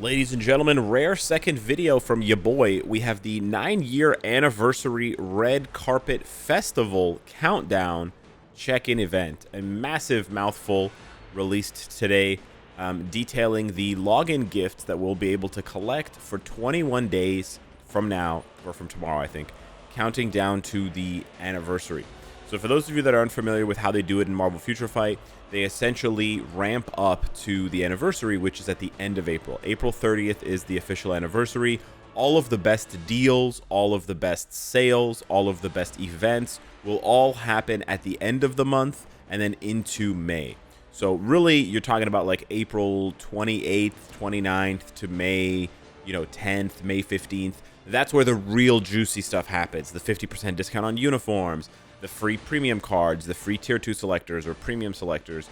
Ladies and gentlemen, rare second video from ya boy. We have the 9-year anniversary Red Carpet Festival Countdown check-in event. A massive mouthful released today, detailing the login gifts that we'll be able to collect for 21 days from now, or from tomorrow, I think, counting down to the anniversary. So for those of you that are unfamiliar with how they do it in Marvel Future Fight, they essentially ramp up to the anniversary, which is at the end of April. April 30th is the official anniversary. All of the best deals, all of the best sales, all of the best events will all happen at the end of the month and then into May. So really, you're talking about like April 28th, 29th to May, 10th, May 15th. That's where the real juicy stuff happens. The 50% discount on uniforms, the free premium cards, the free tier 2 selectors or premium selectors,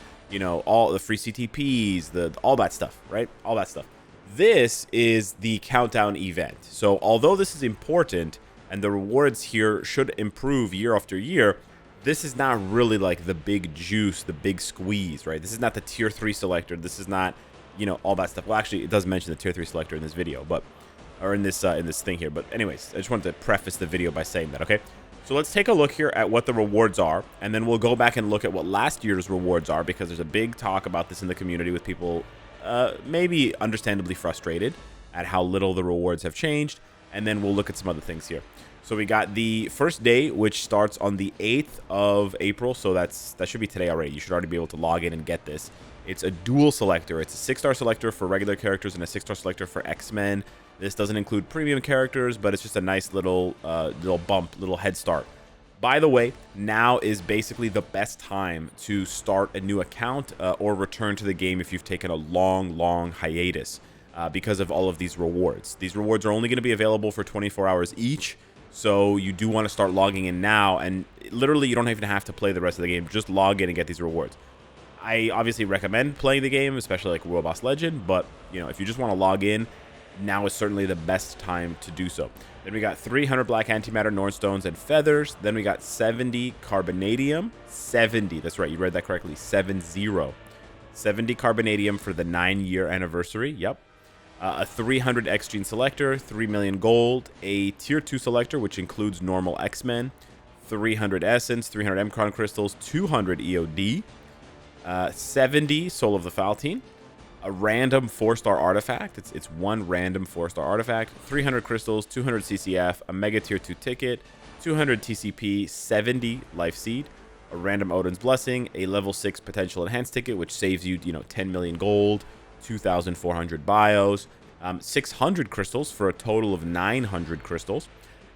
all the free CTPs, all that stuff, right? All that stuff. This is the countdown event. So although this is important and the rewards here should improve year after year, this is not really like the big juice, the big squeeze, right? This is not the tier 3 selector. This is not, all that stuff. Well, actually, it does mention the tier 3 selector in this video, or in this thing here. But anyways, I just wanted to preface the video by saying that, okay? So let's take a look here at what the rewards are, and then we'll go back and look at what last year's rewards are, because there's a big talk about this in the community with people maybe understandably frustrated at how little the rewards have changed, and then we'll look at some other things here. So we got the first day, which starts on the 8th of April, so that should be today already. You should already be able to log in and get this. It's a dual selector. It's a 6-star selector for regular characters and a 6-star selector for X-Men. This doesn't include premium characters, but it's just a nice little bump, little head start. By the way, now is basically the best time to start a new account or return to the game if you've taken a long hiatus because of all of these rewards. These rewards are only going to be available for 24 hours each, so you do want to start logging in now, and literally you don't even have to play the rest of the game. Just log in and get these rewards. I obviously recommend playing the game, especially like World Boss Legend, but if you just want to log in, now is certainly the best time to do so. Then we got 300 black antimatter, Nornstones, and feathers. Then we got 70 carbonadium. 70, that's right, you read that correctly. 70. 70 carbonadium for the 9-year anniversary. Yep. A 300 X-Gene selector, 3 million gold, a tier 2 selector, which includes normal X-Men, 300 essence, 300 Mcron crystals, 200 EOD, 70 Soul of the Faltine, a random 4-star artifact. It's one random 4-star artifact, 300 crystals, 200 CCF, a mega tier 2 ticket, 200 TCP, 70 life seed, a random Odin's Blessing, a level 6 potential enhanced ticket, which saves you, 10 million gold, 2,400 bios, 600 crystals for a total of 900 crystals,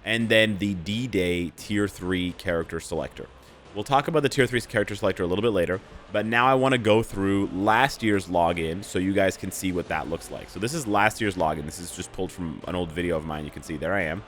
and then the D-Day tier 3 character selector. We'll talk about the tier 3 character selector a little bit later, but now I want to go through last year's login so you guys can see what that looks like. So this is last year's login. This is just pulled from an old video of mine. You can see there I am.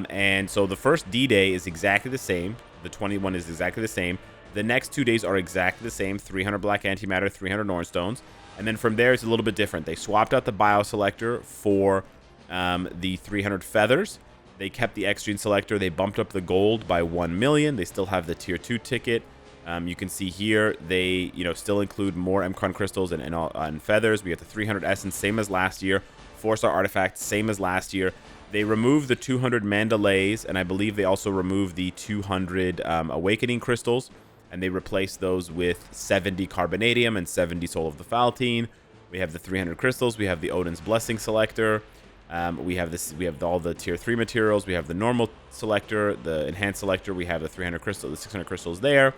And so the first D-Day is exactly the same. The 21 is exactly the same. The next 2 days are exactly the same. 300 black antimatter, 300 Nornstones. And then from there, it's a little bit different. They swapped out the bio selector for the 300 feathers. They kept the X-Gene selector. They bumped up the gold by 1 million. They still have the tier 2 ticket. You can see here they still include more Mcron crystals and feathers. We have the 300 essence, same as last year. 4-star artifact, same as last year. They removed the 200 Mandalays, and I believe they also removed the 200 awakening crystals, and they replaced those with 70 carbonadium and 70 Soul of the Faltine. We have the 300 crystals. We have the Odin's Blessing selector. We have all the tier 3 materials. We have the normal selector, the enhanced selector. We have the 300 crystals, the 600 crystals there,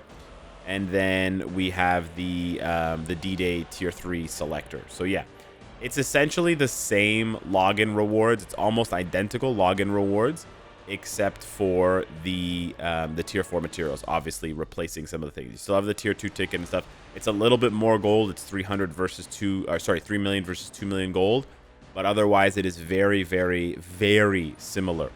and then we have the D-Day tier 3 selector. So yeah, it's essentially the same login rewards. It's almost identical login rewards, except for the tier 4 materials, obviously replacing some of the things. You still have the tier 2 ticket and stuff. It's a little bit more gold. It's 3 million versus 2 million gold. But otherwise, it is very, very, very similar.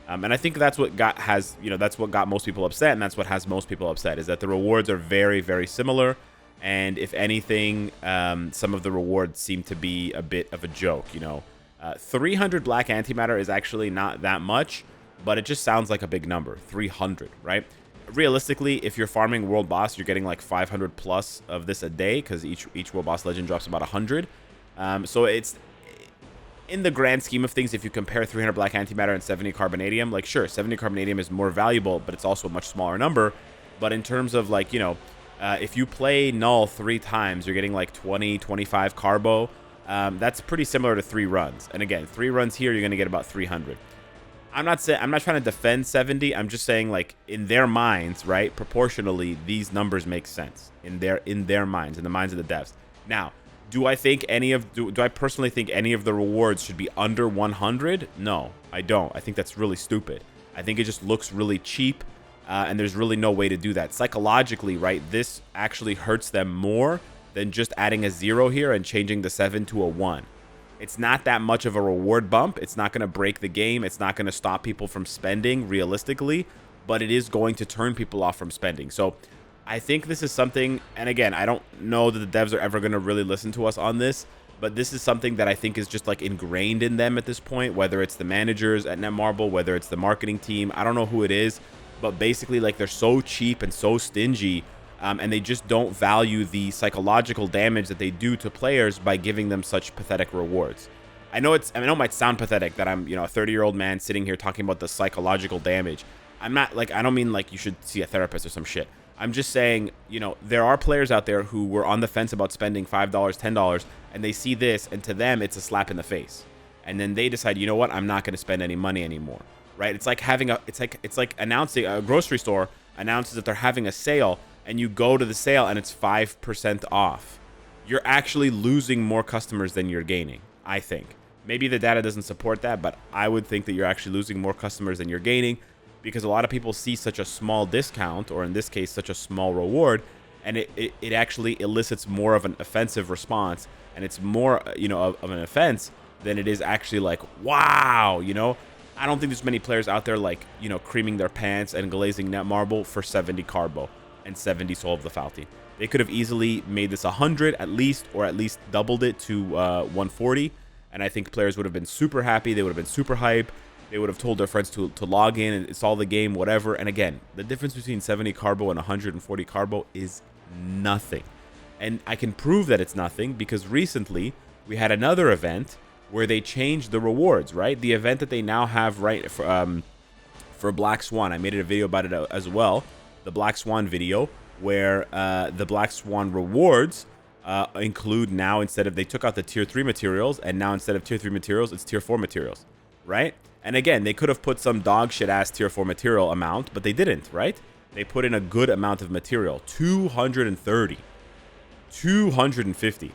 And I think that's what that's what got most people upset, and that's what has most people upset, is that the rewards are very, very similar. And if anything, some of the rewards seem to be a bit of a joke. 300 black antimatter is actually not that much, but it just sounds like a big number, 300, right? Realistically, if you're farming World Boss, you're getting like 500 plus of this a day, because each World Boss Legend drops about 100. So in the grand scheme of things, if you compare 300 black antimatter and 70 carbonadium, like, sure, 70 carbonadium is more valuable, but it's also a much smaller number. But in terms of, like, you know, if you play null 3 times, you're getting like 20, 25 carbo. That's pretty similar to 3 runs. And again, 3 runs here, you're going to get about 300. I'm not trying to defend 70. I'm just saying, like, in their minds, right, proportionally, these numbers make sense in their minds, in the minds of the devs. Now, do I think do I personally think any of the rewards should be under 100? No, I don't. I think that's really stupid. I think it just looks really cheap. And there's really no way to do that. Psychologically, right, this actually hurts them more than just adding a 0 here and changing the 7 to a 1. It's not that much of a reward bump. It's not going to break the game. It's not going to stop people from spending realistically, but it is going to turn people off from spending. So I think this is something, and again, I don't know that the devs are ever going to really listen to us on this, but this is something that I think is just like ingrained in them at this point, whether it's the managers at Netmarble, whether it's the marketing team. I don't know who it is. But basically, like, they're so cheap and so stingy, and they just don't value the psychological damage that they do to players by giving them such pathetic rewards. I know it might sound pathetic that I'm, you know, a 30-year-old man sitting here talking about the psychological damage. I'm not, like, I don't mean like you should see a therapist or some shit. I'm just saying, you know, there are players out there who were on the fence about spending $5, $10, and they see this, and to them, it's a slap in the face. And then they decide, you know what, I'm not going to spend any money anymore. Right? It's like having it's like announcing, a grocery store announces that they're having a sale, and you go to the sale and it's 5% off. You're actually losing more customers than you're gaining, I think. Maybe the data doesn't support that, but I would think that you're actually losing more customers than you're gaining, because a lot of people see such a small discount, or in this case, such a small reward, and it actually elicits more of an offensive response, and it's more, you know, of an offense than it is actually like, wow, you know? I don't think there's many players out there, like, you know, creaming their pants and glazing Netmarble for 70 carbo and 70 Soul of the Falty. They could have easily made this 100 at least, or at least doubled it to 140. And I think players would have been super happy. They would have been super hype. They would have told their friends to log in and install the game, whatever. And again, the difference between 70 carbo and 140 carbo is nothing. And I can prove that it's nothing because recently we had another event where they changed the rewards, right? The event that they now have, right, for Black Swan. I made a video about it as well, the Black Swan video, where the Black Swan rewards include now, instead of, they took out the tier 3 materials, and now instead of tier 3 materials, it's tier 4 materials, right? And again, they could have put some dog shit ass tier 4 material amount, but they didn't, right? They put in a good amount of material, 230, 250.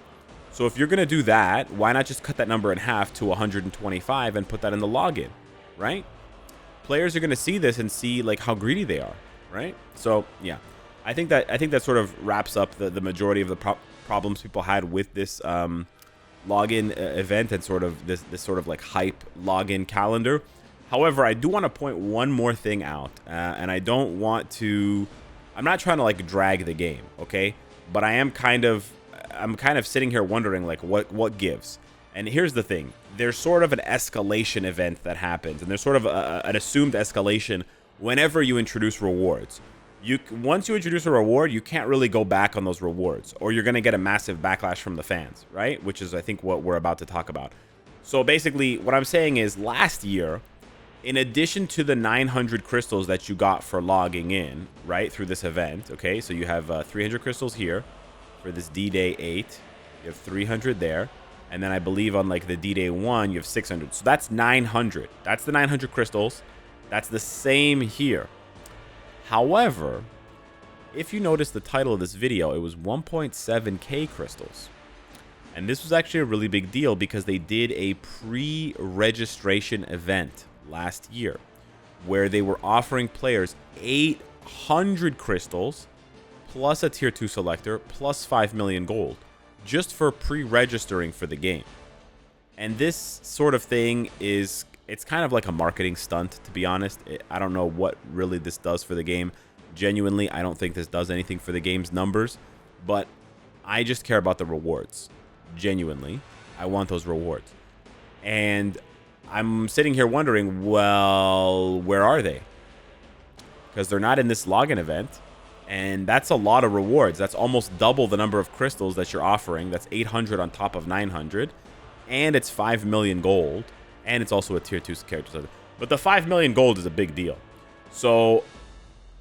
So if you're going to do that, why not just cut that number in half to 125 and put that in the login, right? Players are going to see this and see, like, how greedy they are, right? So, yeah, I think that sort of wraps up the majority of the problems people had with this login event and sort of this sort of like hype login calendar. However, I do want to point one more thing out, and I don't want to, I'm not trying to like drag the game, okay? But I'm kind of sitting here wondering, like, what gives. And here's the thing. There's sort of an escalation event that happens, and there's sort of an assumed escalation whenever you introduce rewards. Once you introduce a reward, you can't really go back on those rewards, or you're going to get a massive backlash from the fans, right? Which is, I think, what we're about to talk about. So basically, what I'm saying is, last year, in addition to the 900 crystals that you got for logging in, right, through this event, okay, so you have 300 crystals here for this D-Day 8. You have 300 there. And then I believe on, like, the D-Day 1, you have 600. So that's 900. That's the 900 crystals. That's the same here. However, if you notice the title of this video, it was 1.7k crystals. And this was actually a really big deal because they did a pre-registration event last year where they were offering players 800 crystals plus a tier 2 selector plus 5 million gold just for pre-registering for the game. And this sort of thing is, it's kind of like a marketing stunt, to be honest. I don't know what really this does for the game. Genuinely, I don't think this does anything for the game's numbers, but I just care about the rewards. Genuinely, I want those rewards. And I'm sitting here wondering, well, where are they? Because they're not in this login event, and that's a lot of rewards. That's almost double the number of crystals that you're offering. That's 800 on top of 900. and it's 5 million gold, and it's also a tier 2 character. But the 5 million gold is a big deal. So,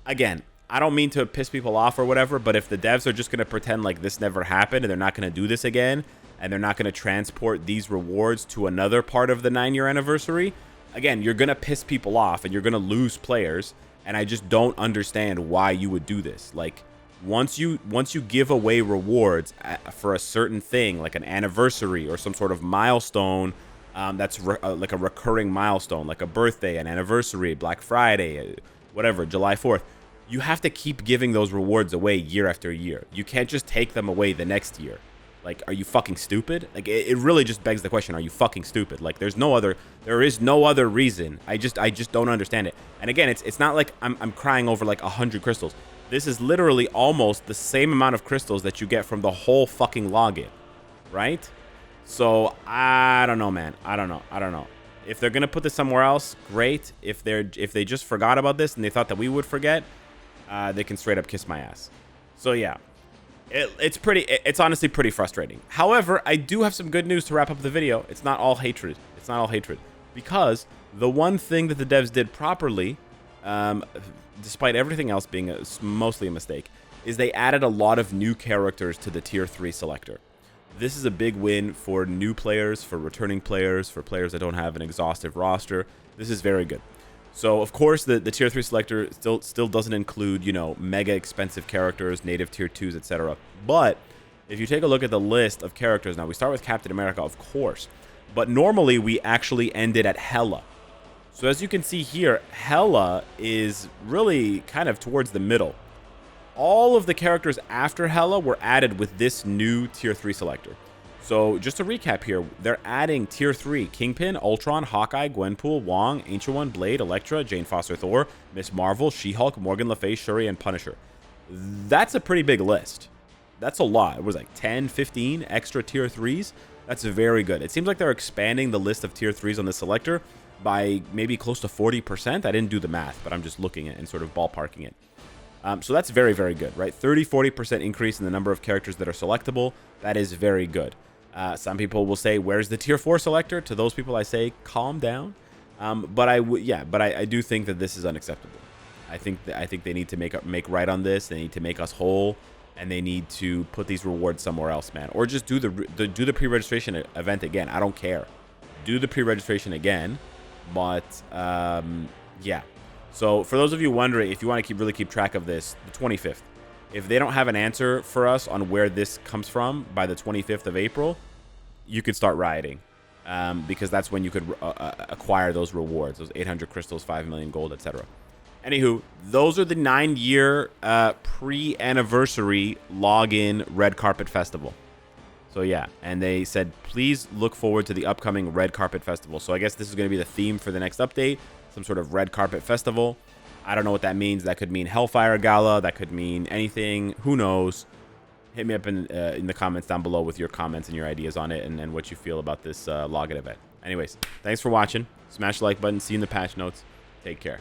again, I don't mean to piss people off or whatever, but if the devs are just going to pretend like this never happened and they're not going to do this again, and they're not going to transport these rewards to another part of the 9-year anniversary, again, you're going to piss people off and you're going to lose players, and I just don't understand why you would do this. Like, once you give away rewards for a certain thing, like an anniversary or some sort of milestone, that's like a recurring milestone, like a birthday, an anniversary, Black Friday, whatever, July 4th, you have to keep giving those rewards away year after year. You can't just take them away the next year. Like, are you fucking stupid? Like, it really just begs the question, are you fucking stupid? Like, there is no other reason. I just don't understand it. And again, it's not like I'm crying over like 100 crystals. This is literally almost the same amount of crystals that you get from the whole fucking login, right? So, I don't know, man. I don't know. If they're gonna put this somewhere else, great. If they just forgot about this and they thought that we would forget, they can straight up kiss my ass. So yeah. It's honestly pretty frustrating. However, I do have some good news to wrap up the video. It's not all hatred. It's not all hatred. Because the one thing that the devs did properly, despite everything else being mostly a mistake, is they added a lot of new characters to the tier 3 selector. This is a big win for new players, for returning players, for players that don't have an exhaustive roster. This is very good. So, of course, the tier 3 selector still doesn't include, you know, mega expensive characters, native tier 2s, etc. But if you take a look at the list of characters, now we start with Captain America, of course. But normally we actually ended at Hela. So as you can see here, Hela is really kind of towards the middle. All of the characters after Hela were added with this new tier 3 selector. So just to recap here, they're adding tier 3, Kingpin, Ultron, Hawkeye, Gwenpool, Wong, Ancient One, Blade, Elektra, Jane Foster Thor, Miss Marvel, She-Hulk, Morgan Le Fay, Shuri, and Punisher. That's a pretty big list. That's a lot. It was like 10, 15 extra tier 3s. That's very good. It seems like they're expanding the list of tier 3s on the selector by maybe close to 40%. I didn't do the math, but I'm just looking at it and sort of ballparking it. So that's very, very good, right? 40% increase in the number of characters that are selectable. That is very good. Some people will say, where's the tier 4 selector? To those people, I say, calm down. But I do think that this is unacceptable. I think they need to make right on this. They need to make us whole, and they need to put these rewards somewhere else, man. Or just do the pre-registration event again. I don't care. Do the pre-registration again. But yeah. So for those of you wondering, if you want to really keep track of this, the 25th. If they don't have an answer for us on where this comes from by the 25th of April, you could start rioting, because that's when you could acquire those rewards, those 800 crystals, 5 million gold, etc. Anywho, those are the 9-year pre-anniversary login red carpet festival. So yeah, and they said, please look forward to the upcoming red carpet festival. So I guess this is going to be the theme for the next update, some sort of red carpet festival. I don't know what that means. That could mean Hellfire Gala. That could mean anything. Who knows? Hit me up in the comments down below with your comments and your ideas on it, and what you feel about this login event. Anyways, thanks for watching. Smash the like button. See you in the patch notes. Take care.